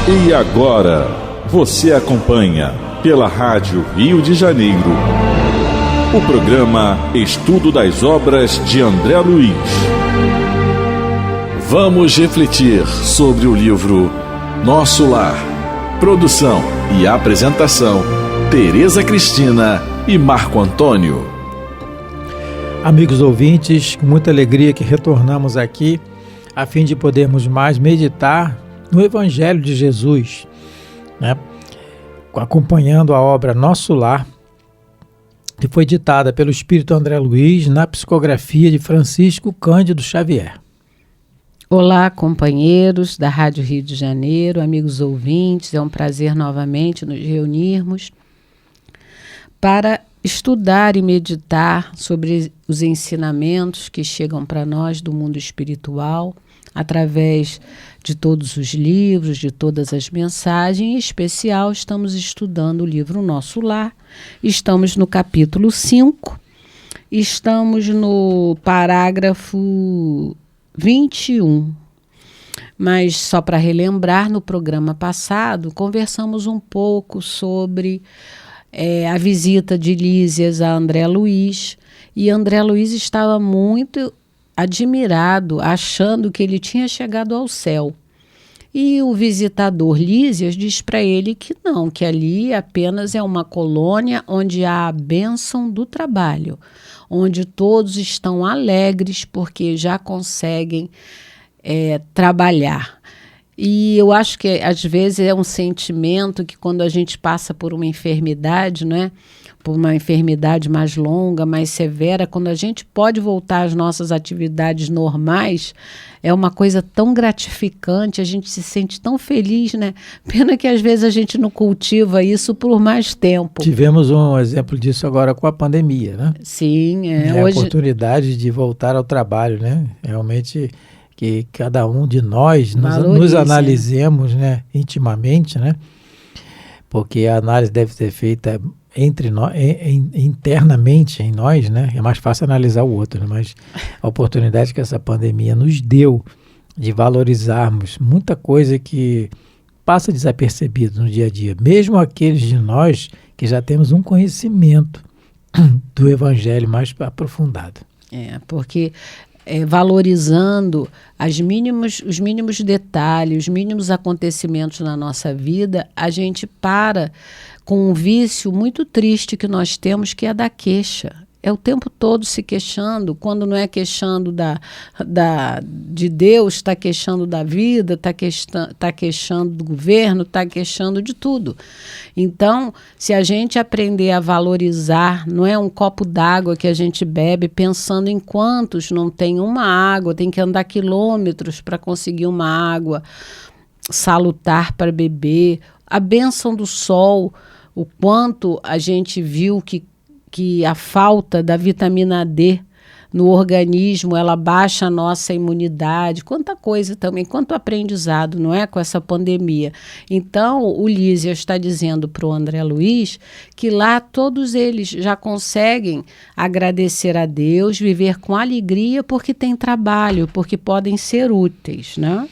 E agora, você acompanha pela Rádio Rio de Janeiro o programa Estudo das Obras de André Luiz. Vamos refletir sobre o livro Nosso Lar. Produção e apresentação, Tereza Cristina e Marco Antônio. Amigos ouvintes, com muita alegria que retornamos aqui a fim de podermos mais meditar no Evangelho de Jesus, né? Acompanhando a obra Nosso Lar, que foi ditada pelo Espírito André Luiz na psicografia de Francisco Cândido Xavier. Olá, companheiros da Rádio Rio de Janeiro, amigos ouvintes, é um prazer novamente nos reunirmos para estudar e meditar sobre os ensinamentos que chegam para nós do mundo espiritual, através de todos os livros, de todas as mensagens. Em especial, estamos estudando o livro Nosso Lar. Estamos no capítulo 5, estamos no parágrafo 21. Mas só para relembrar, no programa passado, conversamos um pouco sobre a visita de Lísias a André Luiz, e André Luiz estava muito admirado, achando que ele tinha chegado ao céu. E o visitador Lísias diz para ele que não, que ali apenas é uma colônia onde há a bênção do trabalho, onde todos estão alegres porque já conseguem trabalhar. E eu acho que às vezes é um sentimento que quando a gente passa por uma enfermidade, né, por uma enfermidade mais longa, mais severa, quando a gente pode voltar às nossas atividades normais, é uma coisa tão gratificante, a gente se sente tão feliz, né? Pena que às vezes a gente não cultiva isso por mais tempo. Tivemos um exemplo disso agora com a pandemia, né? Sim, hoje... a oportunidade de voltar ao trabalho, né? Realmente que cada um de nós nos analisemos, né, intimamente, né? Porque a análise deve ser feita entre nós, internamente em nós, né? É mais fácil analisar o outro, né? Mas a oportunidade que essa pandemia nos deu de valorizarmos muita coisa que passa desapercebido no dia a dia, mesmo aqueles de nós que já temos um conhecimento do Evangelho mais aprofundado. Porque valorizando os mínimos detalhes, os mínimos acontecimentos na nossa vida, a gente para com um vício muito triste que nós temos, que é da queixa. É o tempo todo se queixando, quando não é queixando de Deus, está queixando da vida, está queixando do governo, está queixando de tudo. Então, se a gente aprender a valorizar, não é um copo d'água que a gente bebe pensando em quantos não tem uma água, tem que andar quilômetros para conseguir uma água salutar para beber, a bênção do sol, o quanto a gente viu que a falta da vitamina D no organismo, ela baixa a nossa imunidade, quanta coisa também, quanto aprendizado, não é, com essa pandemia. Então, o Lísias está dizendo para o André Luiz que lá todos eles já conseguem agradecer a Deus, viver com alegria porque tem trabalho, porque podem ser úteis, né?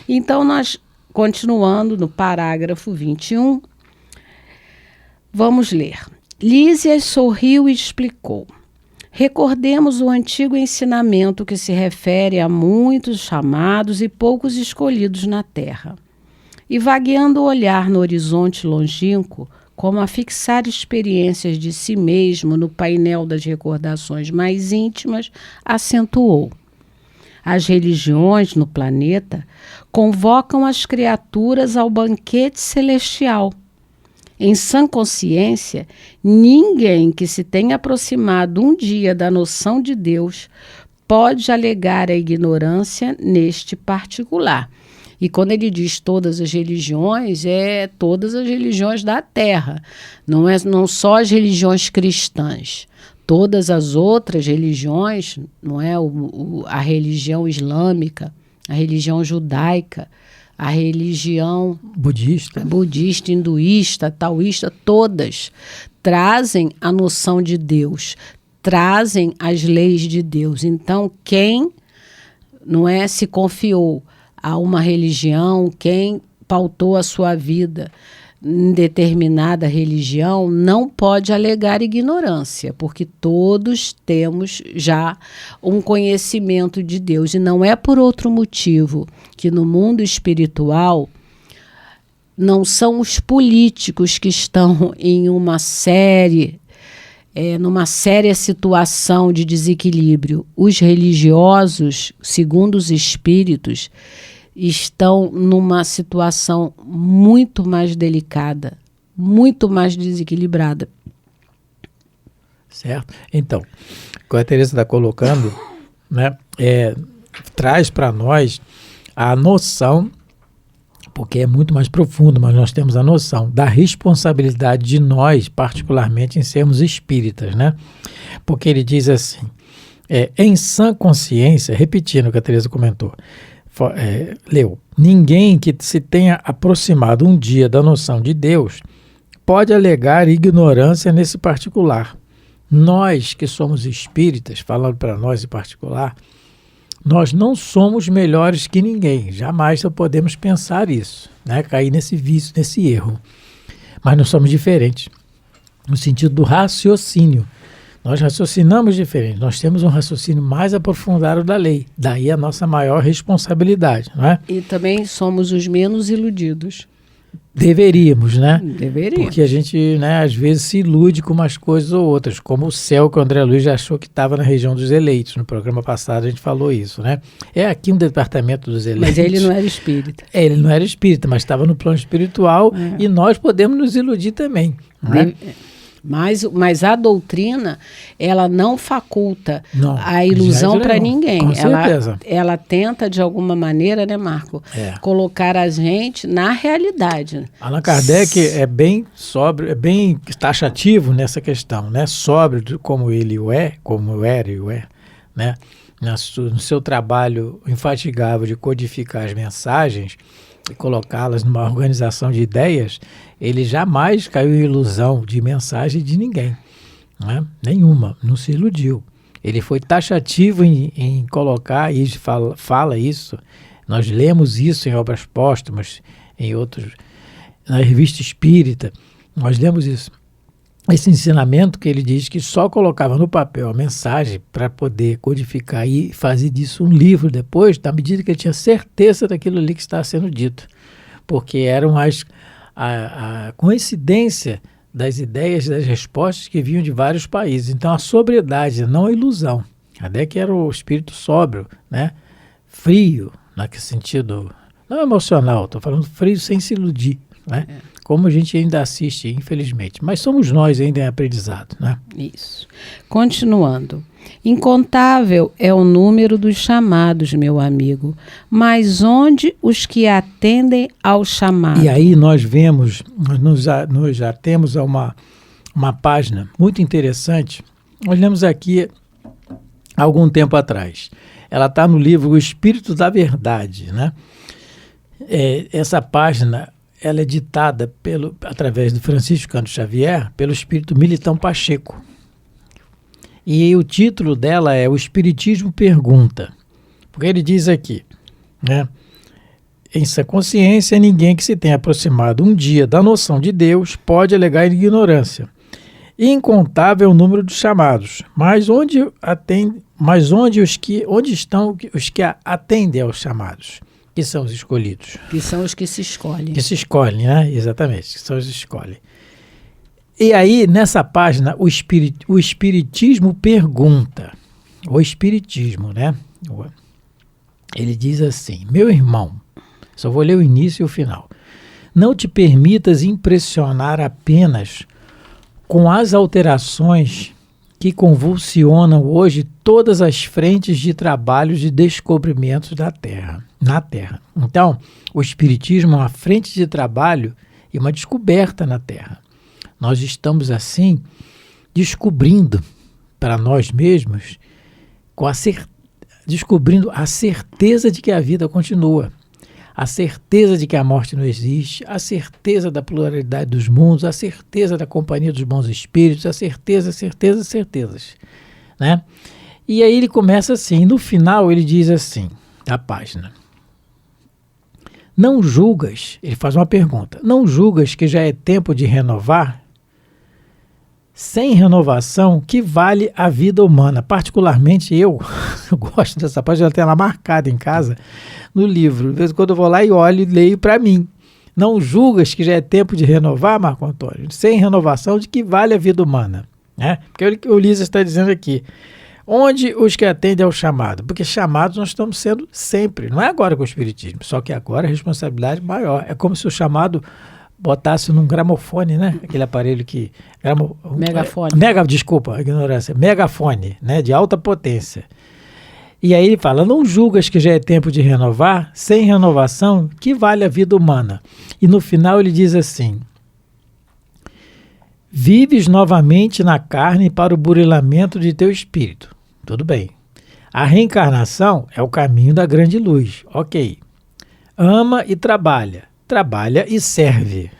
Então, nós, continuando no parágrafo 21, vamos ler. Lísias sorriu e explicou: recordemos o antigo ensinamento que se refere a muitos chamados e poucos escolhidos na terra. E vagueando o olhar no horizonte longínquo, como a fixar experiências de si mesmo no painel das recordações mais íntimas, acentuou: as religiões no planeta convocam as criaturas ao banquete celestial. Em sã consciência, ninguém que se tenha aproximado um dia da noção de Deus pode alegar a ignorância neste particular. E quando ele diz todas as religiões, é todas as religiões da Terra, não só as religiões cristãs. Todas as outras religiões, não é a religião islâmica, a religião judaica, a religião budista, hinduísta, taoísta, todas trazem a noção de Deus, trazem as leis de Deus. Então, quem não se confiou a uma religião, quem pautou a sua vida em determinada religião, não pode alegar ignorância, porque todos temos já um conhecimento de Deus. E não é por outro motivo que no mundo espiritual não são os políticos que estão em numa séria situação de desequilíbrio. Os religiosos, segundo os espíritos, estão numa situação muito mais delicada, muito mais desequilibrada. Certo? Então, o que a Teresa está colocando, né, traz para nós a noção, porque é muito mais profundo, mas nós temos a noção da responsabilidade de nós, particularmente, em sermos espíritas, né? Porque ele diz assim, em sã consciência, repetindo o que a Teresa comentou, leu, ninguém que se tenha aproximado um dia da noção de Deus pode alegar ignorância nesse particular. Nós que somos espíritas, falando para nós em particular, nós não somos melhores que ninguém, jamais podemos pensar isso, né? Cair nesse vício, nesse erro. Mas nós somos diferentes, no sentido do raciocínio. Nós raciocinamos diferente, nós temos um raciocínio mais aprofundado da lei, daí a nossa maior responsabilidade, não é? E também somos os menos iludidos. Deveríamos, né? Deveríamos. Porque a gente, né, às vezes se ilude com umas coisas ou outras, como o céu que o André Luiz já achou que estava na região dos eleitos. No programa passado a gente falou isso, né? É aqui um departamento dos eleitos. Mas ele não era espírita. Ele não era espírita, mas estava no plano espiritual e nós podemos nos iludir também, né? Mas a doutrina, ela não faculta a ilusão para ninguém. Com certeza. Ela tenta, de alguma maneira, né, Marco, colocar a gente na realidade. Allan Kardec é bem sóbrio, é bem taxativo nessa questão, né? Sóbrio como ele como era e o é, né? No seu trabalho infatigável de codificar as mensagens e colocá-las numa organização de ideias, ele jamais caiu em ilusão de mensagem de ninguém, né? Nenhuma, não se iludiu. Ele foi taxativo em colocar, e fala isso, nós lemos isso em obras póstumas, em outros, na Revista Espírita, nós lemos isso. Esse ensinamento que ele diz que só colocava no papel a mensagem para poder codificar e fazer disso um livro depois, na medida que ele tinha certeza daquilo ali que estava sendo dito. Porque eram a coincidência das ideias, das respostas que vinham de vários países. Então a sobriedade, não a ilusão. Kardec era o espírito sóbrio, né? Frio, naquele sentido, não emocional, estou falando frio sem se iludir, né? Como a gente ainda assiste, infelizmente. Mas somos nós ainda em aprendizado, né? Isso. Continuando. Incontável é o número dos chamados, meu amigo, mas onde os que atendem ao chamado? E aí nós vemos, nós já temos uma página muito interessante. Nós lemos aqui há algum tempo atrás. Ela está no livro O Espírito da Verdade, né? Essa página, ela é ditada através do Francisco Cândido Xavier pelo espírito Militão Pacheco. E o título dela é O Espiritismo Pergunta. Porque ele diz aqui, né? Em sua consciência, ninguém que se tenha aproximado um dia da noção de Deus pode alegar ignorância. Incontável o número dos chamados, mas onde estão os que atendem aos chamados? Que são os escolhidos. Que são os que se escolhem. Que se escolhem, né? Exatamente, que são os que se escolhem. E aí, nessa página, o Espiritismo pergunta. O Espiritismo, né? Ele diz assim, meu irmão, só vou ler o início e o final. Não te permitas impressionar apenas com as alterações que convulsionam hoje todas as frentes de trabalhos de descobrimentos na Terra. Então, o Espiritismo é uma frente de trabalho e uma descoberta na Terra. Nós estamos, assim, descobrindo para nós mesmos, descobrindo a certeza de que a vida continua, a certeza de que a morte não existe, a certeza da pluralidade dos mundos, a certeza da companhia dos bons espíritos, a certezas, né? E aí ele começa assim, no final ele diz assim, da página: Não julgas, ele faz uma pergunta, não julgas que já é tempo de renovar? Sem renovação, que vale a vida humana? Particularmente eu gosto dessa parte, eu tenho ela marcada em casa no livro. De vez em quando eu vou lá e olho e leio para mim. Não julgas que já é tempo de renovar, Marco Antônio? Sem renovação, de que vale a vida humana? Né? Porque o Ulisses está dizendo aqui, onde os que atendem ao chamado? Porque chamados nós estamos sendo sempre, não é agora com o Espiritismo, só que agora a responsabilidade maior. É como se o chamado botasse num gramofone, né? Aquele aparelho que... Megafone. Desculpa, a ignorância. Megafone, né? De alta potência. E aí ele fala, não julgas que já é tempo de renovar? Sem renovação, que vale a vida humana? E no final ele diz assim, vives novamente na carne para o burilamento de teu espírito. Tudo bem. A reencarnação é o caminho da grande luz. Ok. Ama e trabalha. Trabalha e serve.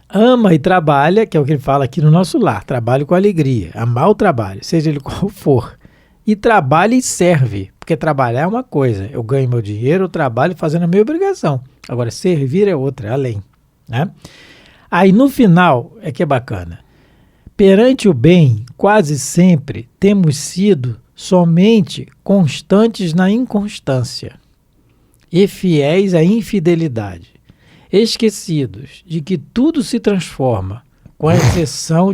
Ama e trabalha, que é o que ele fala aqui no nosso lar. Trabalho com alegria. Amar o trabalho, seja ele qual for. E trabalha e serve. Porque trabalhar é uma coisa. Eu ganho meu dinheiro, eu trabalho fazendo a minha obrigação. Agora, servir é outra, é além. Né? Aí no final é que é bacana. Perante o bem, quase sempre temos sido somente constantes na inconstância e fiéis à infidelidade, esquecidos de que tudo se transforma, com exceção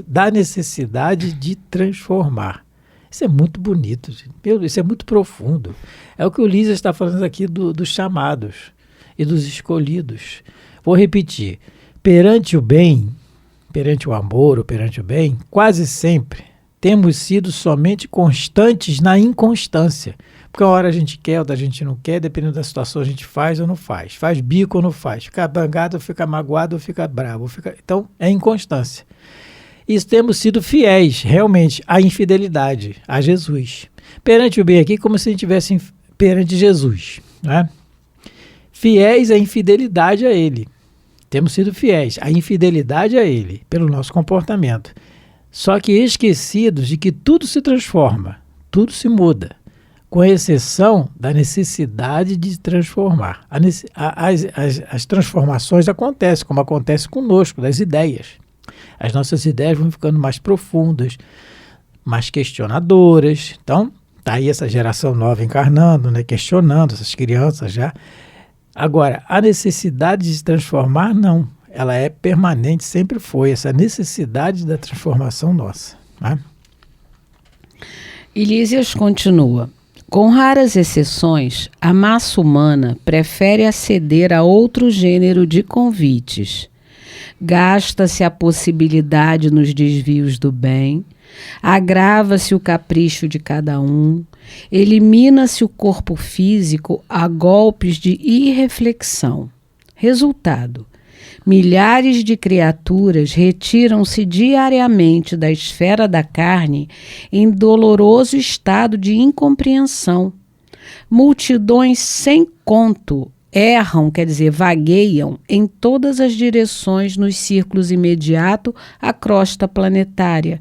da necessidade de transformar. Isso é muito bonito, gente. Isso é muito profundo. É o que o Ulisses está falando aqui dos chamados e dos escolhidos. Vou repetir. Perante o bem, perante o amor ou perante o bem, quase sempre temos sido somente constantes na inconstância. Porque uma hora a gente quer, outra a gente não quer, dependendo da situação a gente faz ou não faz. Faz bico ou não faz. Fica bangado ou fica magoado ou fica bravo. Então, é inconstância. E temos sido fiéis, realmente, à infidelidade, a Jesus. Perante o bem aqui, como se a gente estivesse perante Jesus. Né? Fiéis à infidelidade a Ele. Temos sido fiéis à infidelidade a Ele, pelo nosso comportamento. Só que esquecidos de que tudo se transforma, tudo se muda, com exceção da necessidade de transformar. As transformações acontecem, como acontece conosco, das ideias. As nossas ideias vão ficando mais profundas, mais questionadoras. Então, está aí essa geração nova encarnando, né, questionando, essas crianças já. Agora, a necessidade de se transformar, não. Ela é permanente, sempre foi, essa necessidade da transformação nossa. Né? Elísias continua. Com raras exceções, a massa humana prefere aceder a outro gênero de convites. Gasta-se a possibilidade nos desvios do bem, agrava-se o capricho de cada um, elimina-se o corpo físico a golpes de irreflexão. Resultado: milhares de criaturas retiram-se diariamente da esfera da carne em doloroso estado de incompreensão. Multidões sem conto erram, vagueiam em todas as direções nos círculos imediatos à crosta planetária,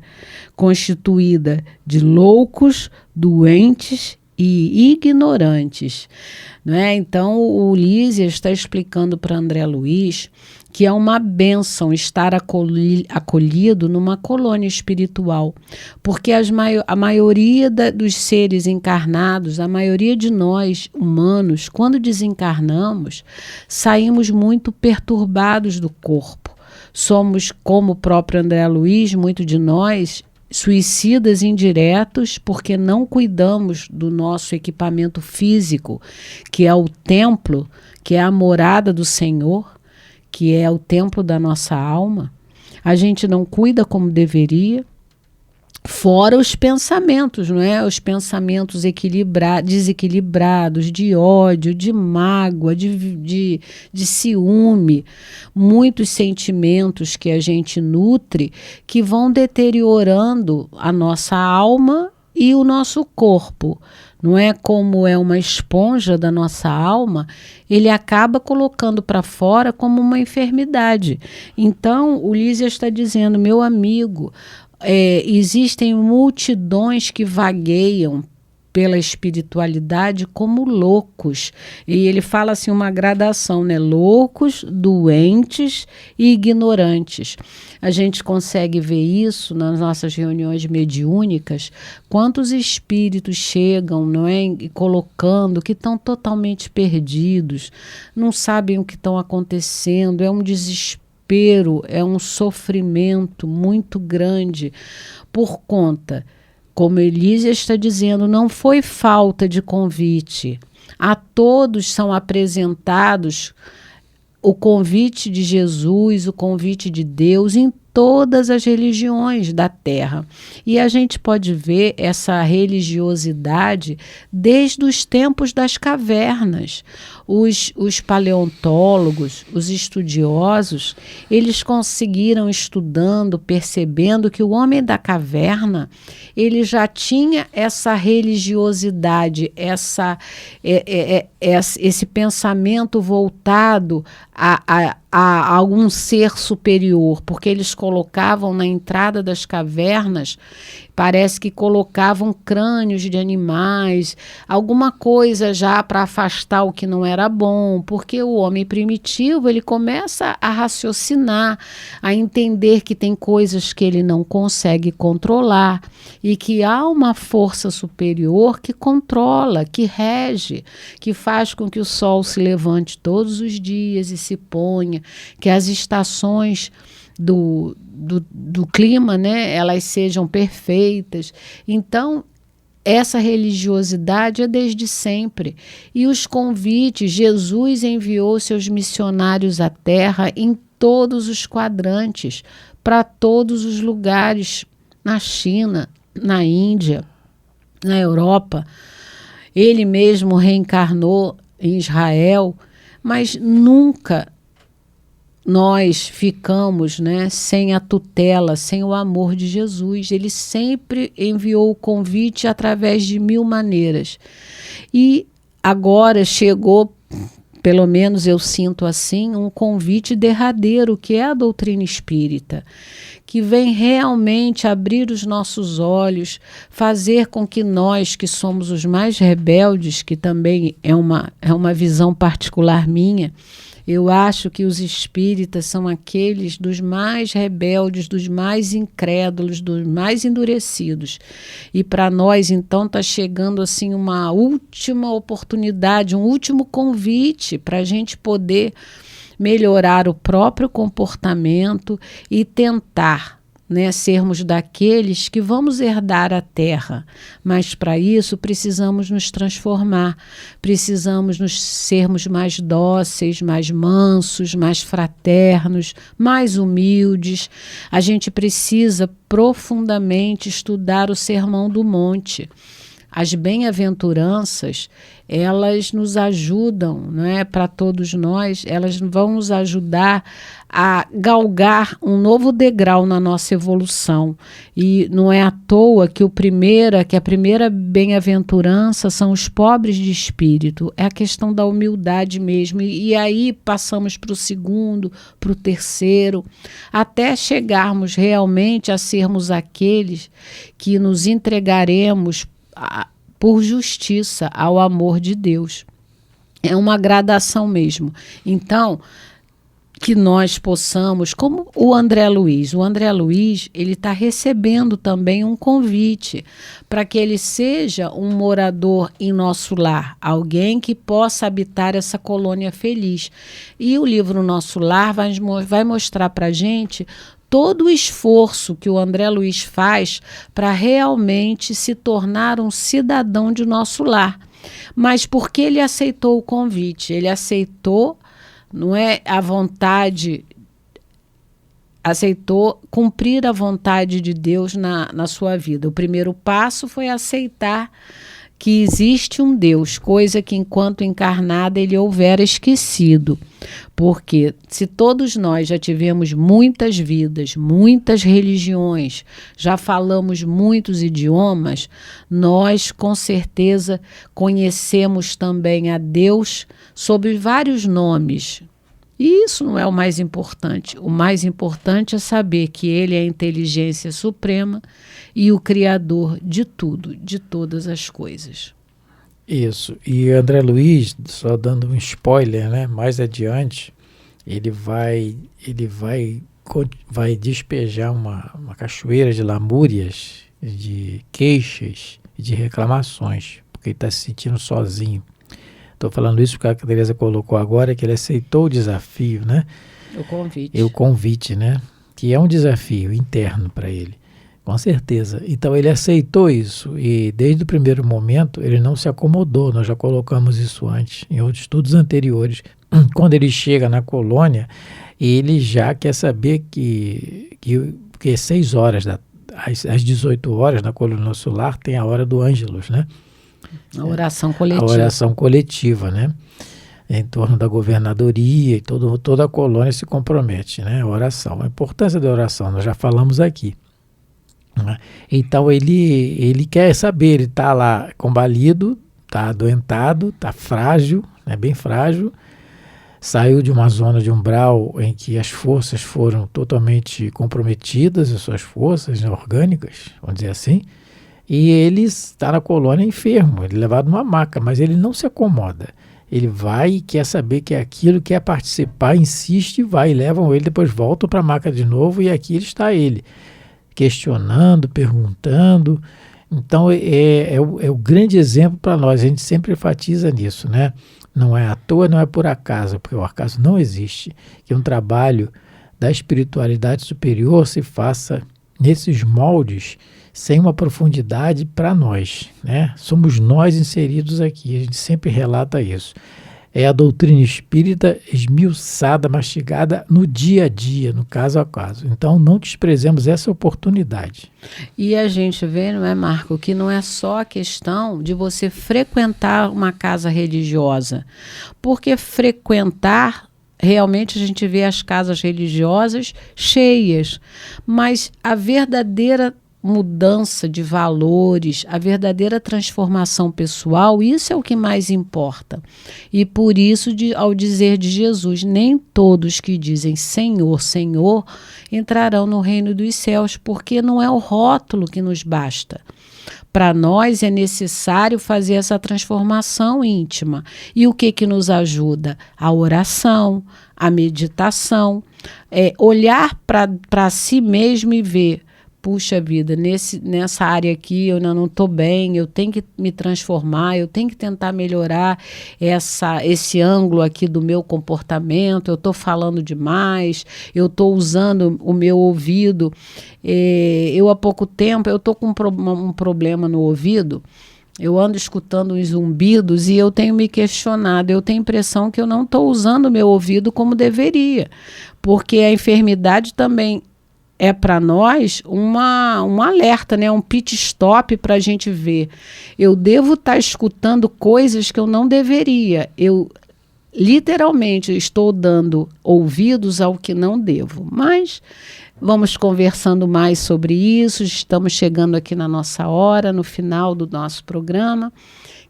constituída de loucos, doentes e ignorantes. Não é? Então, o Ulisses está explicando para André Luiz que é uma bênção estar acolhido numa colônia espiritual, porque a maioria dos seres encarnados, a maioria de nós humanos, quando desencarnamos, saímos muito perturbados do corpo. Somos, como o próprio André Luiz, muito de nós, suicidas indiretos porque não cuidamos do nosso equipamento físico, que é o templo, que é a morada do Senhor, que é o templo da nossa alma. A gente não cuida como deveria, fora os pensamentos, não é? Os pensamentos desequilibrados, de ódio, de mágoa, de ciúme, muitos sentimentos que a gente nutre que vão deteriorando a nossa alma e o nosso corpo. Não é? Como é uma esponja da nossa alma, ele acaba colocando para fora como uma enfermidade. Então, o Lísias está dizendo, meu amigo, existem multidões que vagueiam pela espiritualidade como loucos. E ele fala assim uma gradação, né? Loucos, doentes e ignorantes. A gente consegue ver isso nas nossas reuniões mediúnicas, quantos espíritos chegam, não é, e colocando que estão totalmente perdidos, não sabem o que estão acontecendo, é um desespero, é um sofrimento muito grande por conta, como Elísia está dizendo, não foi falta de convite. A todos são apresentados o convite de Jesus, o convite de Deus em todas as religiões da Terra. E a gente pode ver essa religiosidade desde os tempos das cavernas. Os paleontólogos, os estudiosos, eles conseguiram, estudando, percebendo que o homem da caverna, ele já tinha essa religiosidade, esse pensamento voltado a algum ser superior, porque eles colocavam na entrada das cavernas, parece que colocavam crânios de animais, alguma coisa já para afastar o que não era bom, porque o homem primitivo, ele começa a raciocinar, a entender que tem coisas que ele não consegue controlar e que há uma força superior que controla, que rege, que faz com que o sol se levante todos os dias e se ponha, que as estações do clima, né, elas sejam perfeitas. Então, essa religiosidade é desde sempre. E os convites, Jesus enviou seus missionários à Terra em todos os quadrantes, para todos os lugares, na China, na Índia, na Europa. Ele mesmo reencarnou em Israel, mas nunca nós ficamos, né, sem a tutela, sem o amor de Jesus. Ele sempre enviou o convite através de 1000 maneiras. E agora chegou, pelo menos eu sinto assim, um convite derradeiro, que é a doutrina espírita, que vem realmente abrir os nossos olhos, fazer com que nós, que somos os mais rebeldes, que também é uma visão particular minha, eu acho que os espíritas são aqueles dos mais rebeldes, dos mais incrédulos, dos mais endurecidos. E para nós, então, está chegando assim uma última oportunidade, um último convite para a gente poder melhorar o próprio comportamento e tentar, né, sermos daqueles que vamos herdar a terra. Mas para isso precisamos nos transformar, precisamos sermos mais dóceis, mais mansos, mais fraternos, mais humildes. A gente precisa profundamente estudar o Sermão do Monte. As bem-aventuranças, elas nos ajudam, não é? Para todos nós, elas vão nos ajudar a galgar um novo degrau na nossa evolução. E não é à toa que a primeira bem-aventurança são os pobres de espírito. É a questão da humildade mesmo. E aí passamos para o segundo, para o terceiro, até chegarmos realmente a sermos aqueles que nos entregaremos por justiça ao amor de Deus. É uma gradação mesmo. Então, que nós possamos, como o André Luiz. O André Luiz, ele está recebendo também um convite para que ele seja um morador em nosso lar, alguém que possa habitar essa colônia feliz. E o livro Nosso Lar vai mostrar para a gente todo o esforço que o André Luiz faz para realmente se tornar um cidadão de nosso lar. Mas porque ele aceitou o convite, ele aceitou, não é, a vontade, aceitou cumprir a vontade de Deus na sua vida. O primeiro passo foi aceitar que existe um Deus, coisa que enquanto encarnada ele houvera esquecido. Porque se todos nós já tivemos muitas vidas, muitas religiões, já falamos muitos idiomas, nós com certeza conhecemos também a Deus sob vários nomes. E isso não é o mais importante. O mais importante é saber que ele é a inteligência suprema e o criador de tudo, de todas as coisas. Isso. E André Luiz, só dando um spoiler, né? Mais adiante, ele vai despejar uma cachoeira de lamúrias, de queixas e de reclamações, porque ele está se sentindo sozinho. Estou falando isso porque a Teresa colocou agora que ele aceitou o desafio, né? O convite, né? Que é um desafio interno para ele, com certeza. Então ele aceitou isso e desde o primeiro momento ele não se acomodou. Nós já colocamos isso antes, em outros estudos anteriores. Quando ele chega na colônia, ele já quer saber que 6 horas, às 18 horas na colônia solar tem a hora do Ângelus, né? A oração coletiva. A oração coletiva, né? Em torno da governadoria e toda a colônia se compromete, né? A oração. A importância da oração, nós já falamos aqui. Né? Então ele quer saber, ele está lá combalido, está adoentado, está frágil, né? Bem frágil. Saiu de uma zona de umbral em que as forças foram totalmente comprometidas, as suas forças, né, orgânicas, vamos dizer assim, e ele está na colônia enfermo, ele é levado numa maca, mas ele não se acomoda. Ele vai e quer saber que é aquilo, quer participar, insiste e vai, levam ele, depois voltam para a maca de novo e aqui está ele, questionando, perguntando. Então é o grande exemplo para nós, a gente sempre enfatiza nisso, né? Não é à toa, não é por acaso, porque o acaso não existe, que um trabalho da espiritualidade superior se faça nesses moldes, sem uma profundidade para nós, né? Somos nós inseridos aqui, a gente sempre relata isso. É a doutrina espírita esmiuçada, mastigada no dia a dia, no caso a caso. Então não desprezemos essa oportunidade. E a gente vê, não é, Marco, que não é só a questão de você frequentar uma casa religiosa, porque frequentar, realmente a gente vê as casas religiosas cheias, mas a verdadeira mudança de valores, a verdadeira transformação pessoal, isso é o que mais importa. E por isso, ao dizer de Jesus, nem todos que dizem Senhor, Senhor, entrarão no reino dos céus, porque não é o rótulo que nos basta. Para nós é necessário fazer essa transformação íntima. E o que nos ajuda? A oração, a meditação, olhar para si mesmo e ver, puxa vida, nessa área aqui eu ainda não estou bem, eu tenho que me transformar, eu tenho que tentar melhorar esse ângulo aqui do meu comportamento, eu estou falando demais, eu estou usando o meu ouvido. Eu há pouco tempo, eu estou com um problema no ouvido, eu ando escutando uns zumbidos e eu tenho me questionado, eu tenho a impressão que eu não estou usando o meu ouvido como deveria, porque a enfermidade também é para nós um alerta, né? Um pit stop para a gente ver. Eu devo estar escutando coisas que eu não deveria. Eu literalmente estou dando ouvidos ao que não devo. Mas vamos conversando mais sobre isso. Estamos chegando aqui na nossa hora, no final do nosso programa.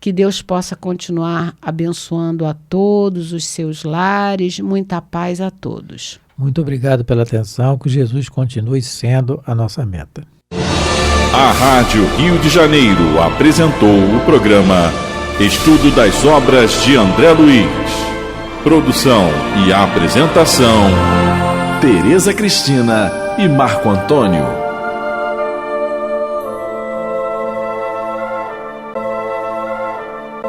Que Deus possa continuar abençoando a todos os seus lares. Muita paz a todos. Muito obrigado pela atenção, que Jesus continue sendo a nossa meta. A Rádio Rio de Janeiro apresentou o programa Estudo das Obras de André Luiz. Produção e apresentação, Tereza Cristina e Marco Antônio.